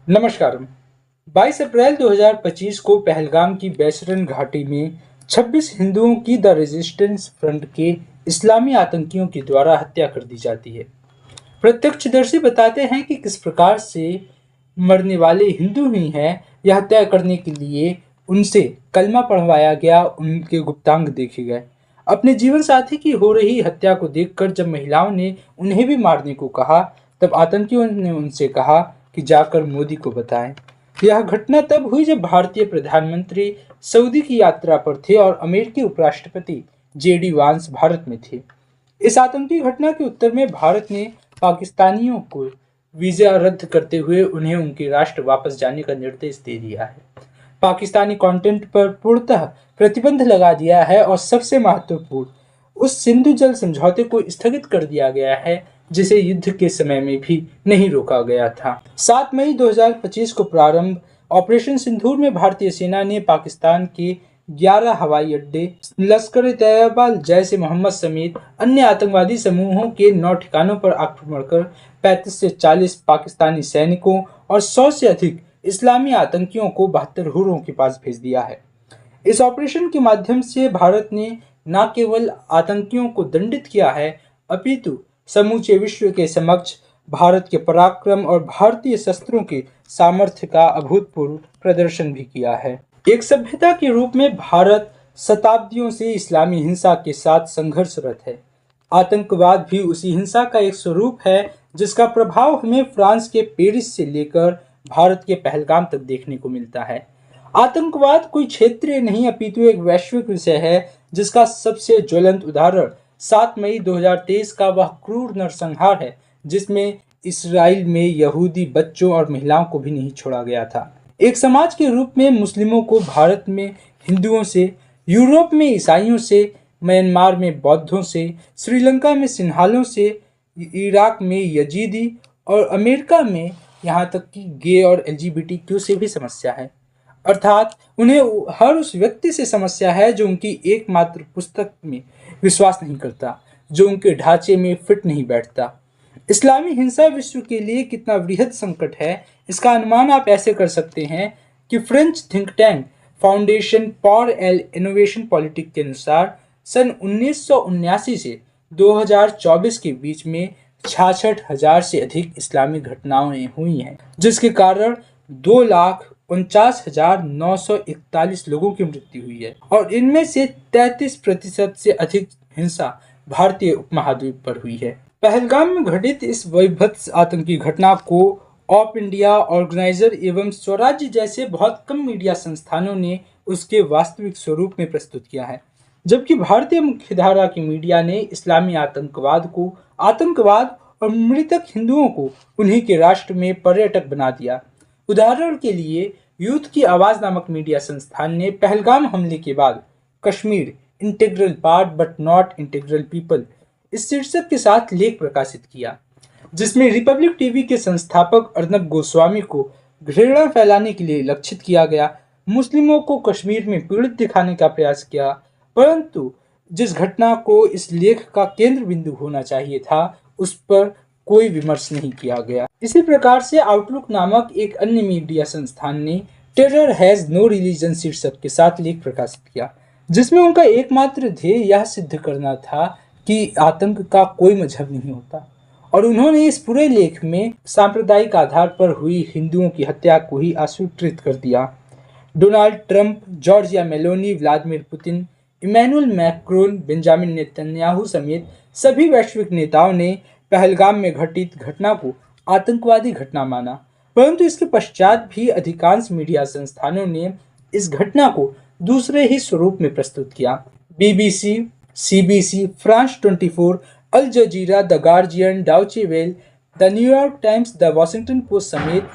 नमस्कार। 22 अप्रैल 2025 को पहलगाम की बैसरन घाटी में 26 हिंदुओं की द रेजिस्टेंस फ्रंट के इस्लामी आतंकियों के द्वारा हत्या कर दी जाती है। प्रत्यक्षदर्शी बताते हैं कि किस प्रकार से मरने वाले हिंदू ही हैं, यह तय करने के लिए उनसे कलमा पढ़वाया गया, उनके गुप्तांग देखे गए। अपने जीवन साथी की हो रही हत्या को देखकर जब महिलाओं ने उन्हें भी मारने को कहा, तब आतंकियों ने उनसे कहा कि जाकर मोदी को बताएं। यह घटना तब हुई जब भारतीय प्रधानमंत्री सऊदी की यात्रा पर थे और अमेरिकी उपराष्ट्रपति जेडी वांस भारत में थे। इस आतंकी घटना के उत्तर में भारत ने पाकिस्तानियों को वीजा रद्द करते हुए उन्हें उनके राष्ट्र वापस जाने का निर्देश दे दिया है। पाकिस्तानी कंटेंट पर पूर्णतः प्रतिबंध लगा दिया है और सबसे महत्वपूर्ण, उस सिंधु जल समझौते को स्थगित कर दिया गया है जिसे युद्ध के समय में भी नहीं रोका गया था। 7 मई 2025 को प्रारंभ ऑपरेशन सिंदूर में भारतीय सेना ने पाकिस्तान के 11 हवाई अड्डे, लश्कर-ए-तैयबा, जैश-ए-मोहम्मद समेत अन्य आतंकवादी समूहों के 9 ठिकानों पर आक्रमण कर 35 से 40 पाकिस्तानी सैनिकों और 100 से अधिक इस्लामी आतंकियों को 72 हुर्रों के पास भेज दिया है। इस ऑपरेशन के माध्यम से भारत ने न केवल आतंकियों को दंडित किया है, अपितु समूचे विश्व के समक्ष भारत के पराक्रम और भारतीय शस्त्रों के सामर्थ्य का अभूतपूर्व प्रदर्शन भी किया है। एक सभ्यता के रूप में भारत शताब्दियों से इस्लामी हिंसा के साथ संघर्षरत है। आतंकवाद भी उसी हिंसा का एक स्वरूप है जिसका प्रभाव हमें फ्रांस के पेरिस से लेकर भारत के पहलगाम तक देखने को मिलता है। आतंकवाद कोई क्षेत्रीय नहीं अपितु एक वैश्विक विषय है जिसका सबसे ज्वलंत उदाहरण 7 मई 2023 का वह क्रूर नरसंहार है जिसमें इसराइल में यहूदी बच्चों और महिलाओं को भी नहीं छोड़ा गया था। एक समाज के रूप में मुस्लिमों को भारत में हिंदुओं से, यूरोप में ईसाइयों से, म्यांमार में बौद्धों से, श्रीलंका में सिंहालों से, इराक में यजीदी और अमेरिका में यहाँ तक कि गे और एलजीबीटीक्यू से भी समस्या है। अर्थात उन्हें हर उस व्यक्ति से समस्या है जो उनकी एकमात्र पुस्तक में विश्वास नहीं करता, जो उनके ढांचे में फिट नहीं बैठता। इस्लामी हिंसा विश्व के लिए कितना वृहद संकट है, इसका अनुमान आप ऐसे कर सकते हैं कि French think tank foundation for L innovation politic के अनुसार सन 1979 से 2024 के बीच में 66,000 से अधिक इस्लामिक घटनाएं हुई हैं, जिसके कारण 2,49,941 लोगों की मृत्यु हुई है और इनमें से 33% से अधिक हिंसा भारतीय उपमहाद्वीप पर हुई है। पहलगाम में घटित इस वैभत्स आतंकी घटना को ऑप इंडिया, ऑर्गेनाइजर एवं स्वराज्य जैसे बहुत कम मीडिया संस्थानों ने उसके वास्तविक स्वरूप में प्रस्तुत किया है, जबकि भारतीय मुख्यधारा की मीडिया ने इस्लामी आतंकवाद को आतंकवाद और मृतक हिंदुओं को उन्हीं के राष्ट्र में पर्यटक बना दिया। उदाहरण के लिए यूथ की आवाज नामक मीडिया संस्थान ने पहलगाम हमले के बाद Kashmir integral part but not integral people इस शीर्षक के साथ लेख प्रकाशित किया, जिसमें रिपब्लिक टीवी के संस्थापक अर्नब गोस्वामी को घृणा फैलाने के लिए लक्षित किया गया, मुस्लिमों को कश्मीर में पीड़ित दिखाने का प्रयास किया, परंतु जिस घटना को इस लेख का केंद्र बिंदु होना चाहिए था उस पर कोई विमर्श नहीं किया गया। इसी प्रकार से आउटलुक नामक एक अन्य मीडिया संस्थान ने टेरर हैज नो रिलीजन शीर्षक के साथ लेख प्रकाशित किया, जिसमें उनका एकमात्र ध्येय यह सिद्ध करना था कि आतंक का कोई मजहब नहीं होता, और उन्होंने इस पूरे लेख में सांप्रदायिक आधार पर हुई हिंदुओं की हत्या को ही अस्वीकृत कर दिया। Donald Trump, Giorgia Meloni, Vladimir Putin, Emmanuel Macron, Benjamin Netanyahu समेत सभी वैश्विक नेताओं ने पहलगाम में घटित घटना को आतंकवादी घटना माना, परंतु इसके पश्चात भी अधिकांश मीडिया संस्थानों ने इस घटना को दूसरे ही स्वरूप में प्रस्तुत किया। BBC, CBC, France 24, Al Jazeera, the Guardian, Deutsche Welle, the New York Times, the Washington Post समेत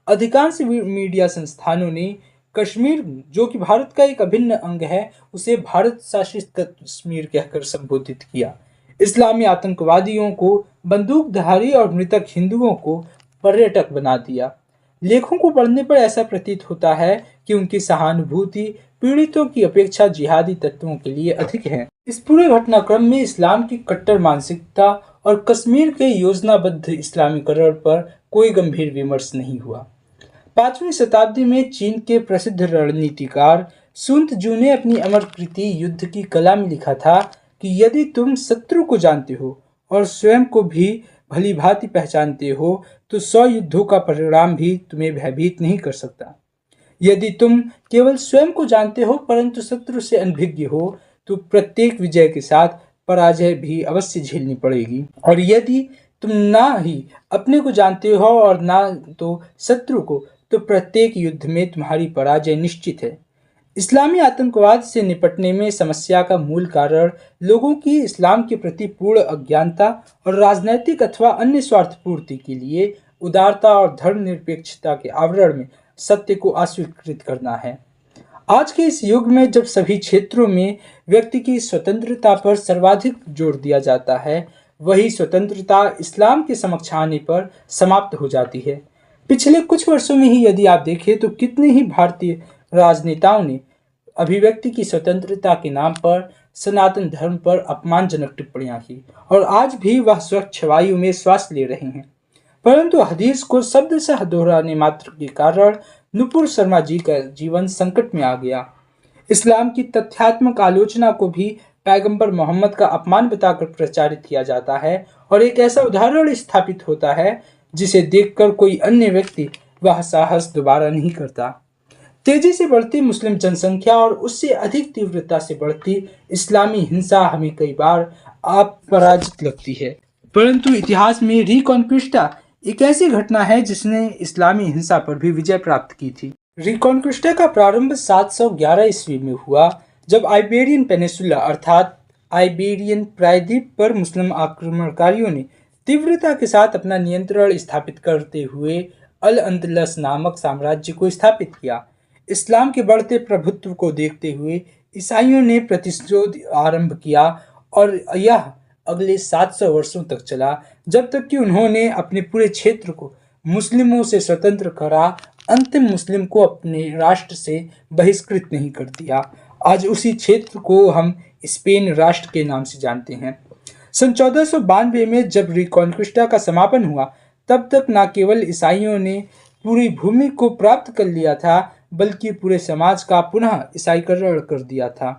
अधिकांश मीडिया संस्थानों ने कश्मीर, जो कि भारत का एक अभिन्न अंग है, उसे भारत शासित कश्मीर कहकर संबोधित किया। इस्लामी आतंकवादियों को बंदूकधारी और मृतक हिंदुओं को पर्यटक बना दिया। लेखों को पढ़ने पर ऐसा प्रतीत होता है कि उनकी सहानुभूति पीड़ितों की अपेक्षा जिहादी तत्वों के लिए अधिक है। इस पूरे घटनाक्रम में इस्लाम की कट्टर मानसिकता और कश्मीर के योजनाबद्ध इस्लामीकरण पर कोई गंभीर विमर्श नहीं हुआ। 5वीं शताब्दी में चीन के प्रसिद्ध रणनीतिकार sun tzu ने अपनी अमर कृति युद्ध की कला में लिखा था कि यदि तुम शत्रु को जानते हो और स्वयं को भी भली भांति पहचानते हो तो 100 युद्धों का परिणाम भी तुम्हें भयभीत नहीं कर सकता। यदि तुम केवल स्वयं को जानते हो परंतु शत्रु से अनभिज्ञ हो तो प्रत्येक विजय के साथ पराजय भी अवश्य झेलनी पड़ेगी। और यदि तुम ना ही अपने को जानते हो और ना तो शत्रु को, तो प्रत्येक युद्ध में तुम्हारी पराजय निश्चित है। इस्लामी आतंकवाद से निपटने में समस्या का मूल कारण लोगों की इस्लाम के प्रति पूर्ण अज्ञानता और राजनैतिक अथवा अन्य स्वार्थ पूर्ति के लिए उदारता और धर्मनिरपेक्षता के आवरण में सत्य को अस्वीकृत करना है। आज के इस युग में जब सभी क्षेत्रों में व्यक्ति की स्वतंत्रता पर सर्वाधिक जोर दिया जाता है, वही स्वतंत्रता इस्लाम के समक्ष आने पर समाप्त हो जाती है। पिछले कुछ वर्षों में ही यदि आप देखें तो कितने ही भारतीय राजनेताओं ने अभिव्यक्ति की स्वतंत्रता के नाम पर सनातन धर्म पर अपमानजनक टिप्पणियां की और आज भी वह स्वच्छ वायु में श्वास ले रहे हैं। परंतु हदीस को शब्दशः दोहराने मात्र के कारण नुपुर शर्मा जी का जीवन संकट में आ गया। इस्लाम की तथ्यात्मक आलोचना को भी पैगंबर मोहम्मद का अपमान बताकर प्रचारित किया जाता है और एक ऐसा उदाहरण स्थापित होता है जिसे देखकर कोई अन्य व्यक्ति वह साहस दोबारा नहीं करता। तेजी से बढ़ती मुस्लिम जनसंख्या और उससे अधिक तीव्रता से बढ़ती इस्लामी हिंसा हमें कई बार अपराजित लगती है, परंतु इतिहास में रिकॉन्क्विस्टा एक ऐसी घटना है जिसने इस्लामी हिंसा पर भी विजय प्राप्त की थी। रिकॉन्क्विस्टा का प्रारंभ 711 ईस्वी में हुआ जब आइबेरियन पेनिसुला अर्थात आइबेरियन प्रायद्वीप पर मुस्लिम आक्रमणकारियों ने तीव्रता के साथ अपना नियंत्रण स्थापित करते हुए अल अंदलस नामक साम्राज्य को स्थापित किया। इस्लाम के बढ़ते प्रभुत्व को देखते हुए ईसाइयों ने प्रतिशोध आरंभ किया और यह अगले 700 वर्षों तक चला, जब तक कि उन्होंने अपने पूरे क्षेत्र को मुस्लिमों से स्वतंत्र करा, अंतिम मुस्लिम को अपने राष्ट्र से बहिष्कृत नहीं कर दिया। आज उसी क्षेत्र को हम स्पेन राष्ट्र के नाम से जानते हैं। सन 1492 में जब रिकॉन्क्विस्टा का समापन हुआ, तब तक न केवल ईसाइयों ने पूरी भूमि को प्राप्त कर लिया था बल्कि पूरे समाज का पुनः ईसाईकरण कर दिया था।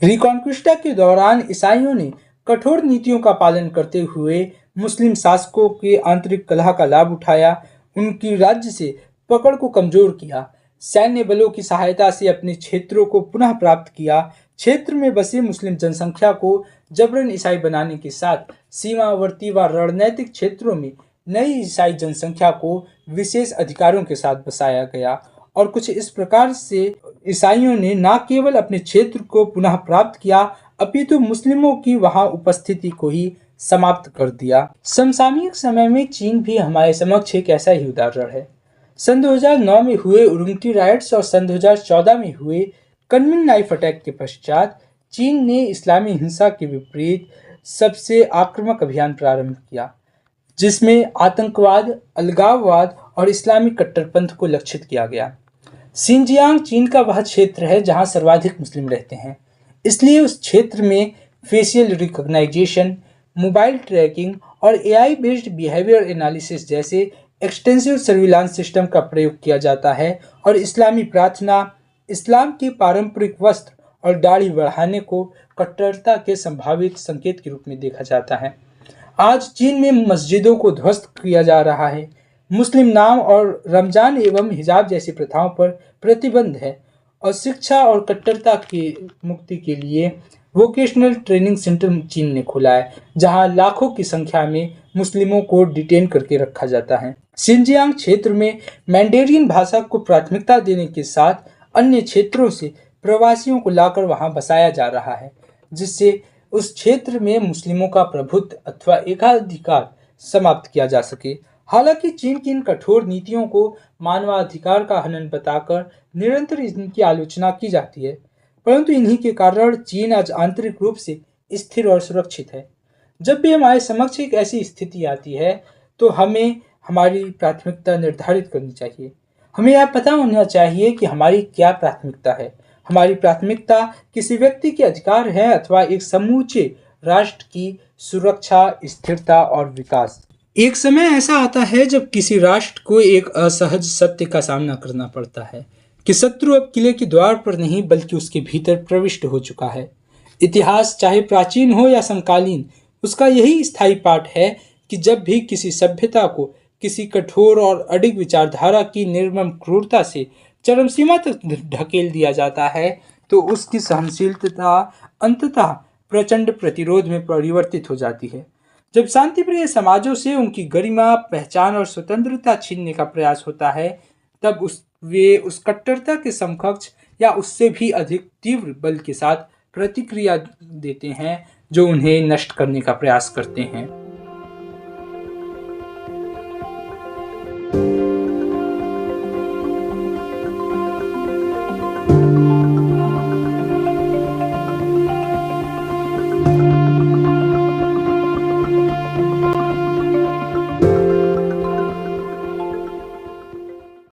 रिकॉन्क्विस्टा के दौरान ईसाइयों ने कठोर नीतियों का पालन करते हुए मुस्लिम शासकों के आंतरिक कलह का लाभ उठाया, उनकी राज्य से पकड़ को कमजोर किया, सैन्य बलों की सहायता से अपने क्षेत्रों को पुनः प्राप्त किया, क्षेत्र में बसे मुस्लिम जनसंख्या को जबरन ईसाई बनाने के साथ सीमावर्ती व रणनीतिक क्षेत्रों में नई ईसाई जनसंख्या को विशेष अधिकारों के साथ बसाया गया और कुछ इस प्रकार से ईसाइयों ने न केवल अपने क्षेत्र को पुनः प्राप्त किया अपितु मुस्लिमों की वहां उपस्थिति को ही समाप्त कर दिया। समसामयिक समय में चीन भी हमारे समक्ष एक ऐसा ही उदाहरण है। सन 2009 में हुए उरुम्की राइट्स और सन 2014 में हुए कनमिंग नाइफ अटैक के पश्चात चीन ने इस्लामी हिंसा के विपरीत सबसे आक्रामक अभियान प्रारंभ किया, जिसमें आतंकवाद, अलगाववाद और इस्लामिक कट्टरपंथ को लक्षित किया गया। सिंजियांग चीन का वह क्षेत्र है जहां सर्वाधिक मुस्लिम रहते हैं, इसलिए उस क्षेत्र में फेशियल रिकॉग्नाइजेशन, मोबाइल ट्रैकिंग और एआई बेस्ड बिहेवियर एनालिसिस जैसे एक्सटेंसिव सर्विलांस सिस्टम का प्रयोग किया जाता है और इस्लामी प्रार्थना, इस्लाम के पारंपरिक वस्त्र और दाढ़ी बढ़ाने को कट्टरता के संभावित संकेत के रूप में देखा जाता है। आज चीन में मस्जिदों को ध्वस्त किया जा रहा है, मुस्लिम नाम और रमजान एवं हिजाब जैसी प्रथाओं पर प्रतिबंध है और शिक्षा और कट्टरता की मुक्ति के लिए वोकेशनल ट्रेनिंग सेंटर चीन ने खोला है, जहां लाखों की संख्या में मुस्लिमों को डिटेन करके रखा जाता है। सिंजियांग क्षेत्र में मैंडेरियन भाषा को प्राथमिकता देने के साथ अन्य क्षेत्रों से प्रवासियों को लाकर वहां बसाया जा रहा है, जिससे उस क्षेत्र में मुस्लिमों का प्रभुत्व अथवा एकाधिकार समाप्त किया जा सके। हालांकि चीन की इन कठोर नीतियों को मानवाधिकार का हनन बताकर निरंतर इनकी आलोचना की जाती है, परंतु इन्हीं के कारण चीन आज आंतरिक रूप से स्थिर और सुरक्षित है। जब भी हमारे समक्ष एक ऐसी स्थिति आती है तो हमें हमारी प्राथमिकता निर्धारित करनी चाहिए। हमें यह पता होना चाहिए कि हमारी क्या प्राथमिकता है। हमारी प्राथमिकता किसी व्यक्ति के अधिकार है अथवा एक समूचे राष्ट्र की सुरक्षा, स्थिरता और विकास। एक समय ऐसा आता है जब किसी राष्ट्र को एक असहज सत्य का सामना करना पड़ता है कि शत्रु अब किले के द्वार पर नहीं बल्कि उसके भीतर प्रविष्ट हो चुका है। इतिहास चाहे प्राचीन हो या समकालीन, उसका यही स्थायी पाठ है कि जब भी किसी सभ्यता को किसी कठोर और अडिग विचारधारा की निर्मम क्रूरता से चरम सीमा तक ढकेल दिया जाता है, तो उसकी सहनशीलता अंततः प्रचंड प्रतिरोध में परिवर्तित हो जाती है। जब शांतिप्रिय समाजों से उनकी गरिमा, पहचान और स्वतंत्रता छीनने का प्रयास होता है, तब वे उस कट्टरता के समकक्ष या उससे भी अधिक तीव्र बल के साथ प्रतिक्रिया देते हैं जो उन्हें नष्ट करने का प्रयास करते हैं।